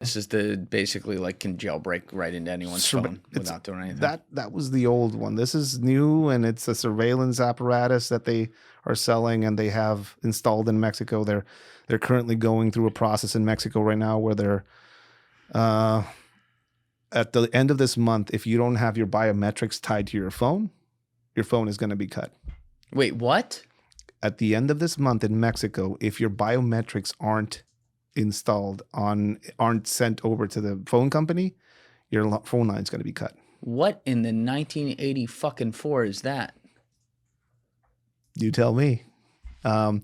This is the basically like can jailbreak right into anyone's phone without doing anything. That was the old one. This is new, and it's a surveillance apparatus that they are selling and they have installed in Mexico. They're currently going through a process in Mexico right now where they're at the end of this month, if you don't have your biometrics tied to your phone is going to be cut. Wait, what? At the end of this month in Mexico, if your biometrics aren't sent over to the phone company, your phone line is going to be cut. What in the 1980 fucking 4 is that? You tell me. The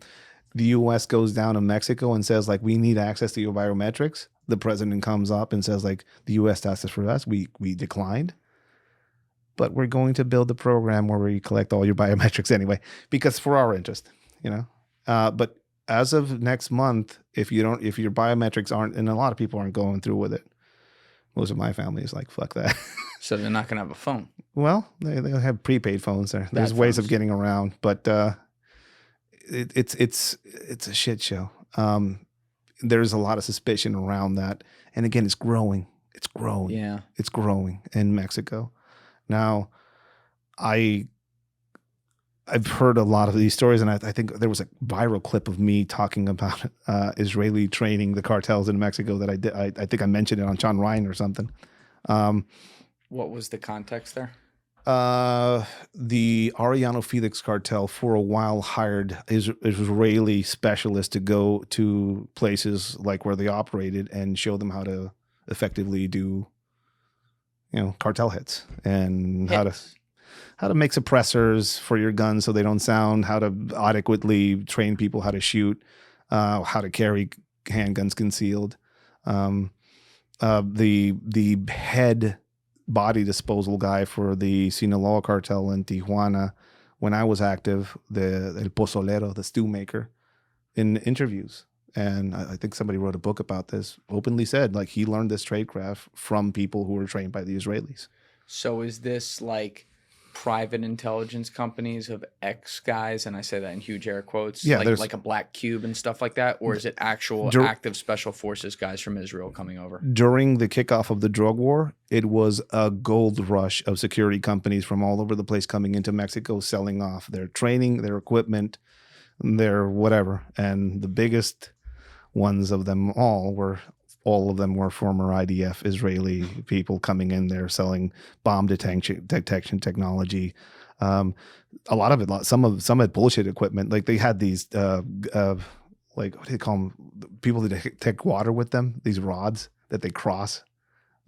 U.S. goes down to Mexico and says, like, we need access to your biometrics. The president comes up and says, like, the U.S. asked this for us. We declined. But we're going to build a program where we collect all your biometrics anyway, because for our interest, you know. But as of next month, if your biometrics aren't, and a lot of people aren't going through with it. Most of my family is like, fuck that. So they're not going to have a phone. Well, they have prepaid phones there. There's ways of getting around, but it's a shit show. There's a lot of suspicion around that. And again, it's growing. It's growing. Yeah. It's growing in Mexico. Now, I've heard a lot of these stories, and I think there was a viral clip of me talking about Israeli training the cartels in Mexico that I did. I think I mentioned it on Sean Ryan or something. What was the context there? The Arellano Felix cartel for a while hired Israeli specialists to go to places like where they operated and show them how to effectively do, cartel hits and how to make suppressors for your guns so they don't sound, how to adequately train people how to shoot, how to carry handguns concealed. The head body disposal guy for the Sinaloa cartel in Tijuana, when I was active, El Pozolero, the stew maker, in interviews. And I think somebody wrote a book about this, openly said, like, he learned this tradecraft from people who were trained by the Israelis. So is this like private intelligence companies of X guys, and I say that in huge air quotes, yeah, like a Black Cube and stuff like that? Or is it actual active special forces guys from Israel coming over? During the kickoff of the drug war, it was a gold rush of security companies from all over the place coming into Mexico, selling off their training, their equipment, their whatever. And the biggest ones of them all of them were former IDF Israeli people coming in there selling bomb detection technology. A lot of it, some had bullshit equipment. Like they had these, like, what do they call them? People that detect water with them. These rods that they cross.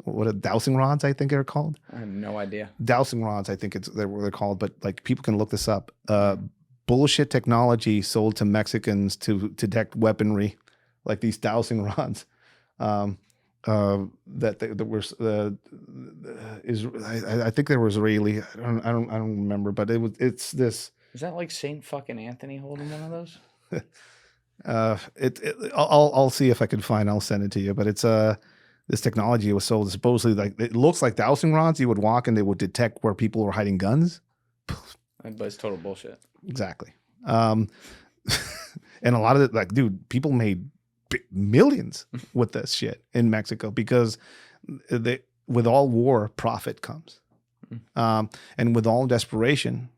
What are dowsing rods? I think they're called. I have no idea. Dowsing rods, I think they're called. But like people can look this up. Bullshit technology sold to Mexicans to detect weaponry, like these dowsing rods. I think they were Israeli. I don't remember, but it's this. Is that like Saint fucking Anthony holding one of those? I'll see if I can find. I'll send it to you. But it's this technology was sold supposedly, like, it looks like dowsing rods. You would walk and they would detect where people were hiding guns. But it's total bullshit. Exactly. And a lot of it, like, dude, people made millions with this shit in Mexico because with all war, profit comes. And with all desperation,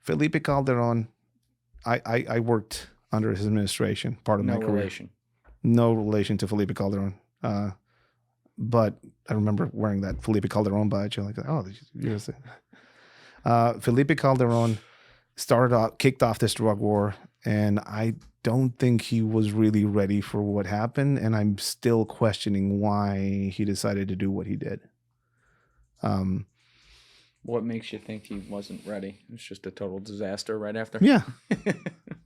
Felipe Calderon, I worked under his administration, part of my career. No relation to Felipe Calderon. But I remember wearing that Felipe Calderon badge. You're like, oh, Felipe Calderon kicked off this drug war, and I don't think he was really ready for what happened, and I'm still questioning why he decided to do what he did. What makes you think he wasn't ready? It's just a total disaster right after. Yeah.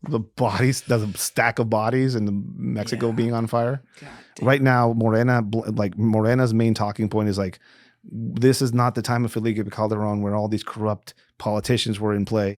The stack of bodies and Mexico being on fire. Right now, Morena's main talking point is like, this is not the time of Felipe Calderon where all these corrupt politicians were in play.